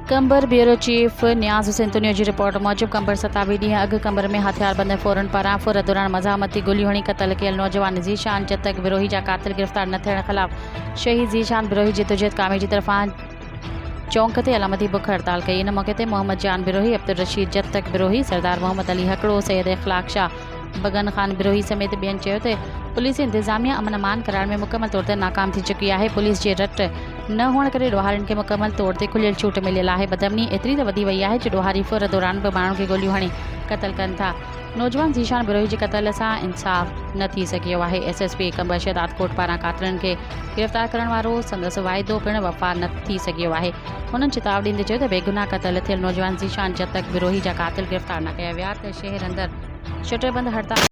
कंबर bureau chief Niyaz Hussain तुनियो की report Mujib कंबर 27 ॾींहं अॻु कंबर में हथियारबंद फ़ौरन पारां फुर दौरान मज़ामती गोलियूं हणी क़तल कयल नौजवान ज़ीशान जतक बिरोही जा कातिल गिरफ़्तार न थियण ख़िलाफ़ शहीद ज़ीशान बिरोही जिदोजहद कामे जी तरफ़ां चौंक ते अलामती बुख हड़ताल कई। इन मौके ते मोहम्मद जान बिरोही, अब्दुल रशीद जतक बिरोही, सरदार मोहम्मद अली हकड़ो, सैयद इख़लाक़ शाह, बगन खान बिरोही समेत ॿियनि चयो त पुलिस इंतज़ामिया अमन अमान कराइण में मुकमल तौर ते नाकाम थी चुकी है। पुलिस जे रट न हुअण करे ॾोहारियुनि खे मुकमल तौर ते खुलियल छूट मिलियल है। बदमनी एतिरी त वधी वई आहे जो ॾोहारी फुर दौरान बि माण्हुनि खे गोलियूं हणी क़तल कनि था। नौजवान ज़ीशान बिरोही जे क़तल सां इंसाफ़ न थी सघियो आहे। SSP कंबर शहदाद कोट पारां कातिलनि खे गिरफ़्तार करण वारो संदसि वाइदो पिणु वफ़ा न थी सघियो आहे। हुननि चेतावनी ॾींदे चयो त बेगुनाह क़तल थियल नौजवान ज़ीशान जतक बिरोही जा कातिल गिरफ़्तार न कया विया त शहर अंदरि शटरबंद हड़ताल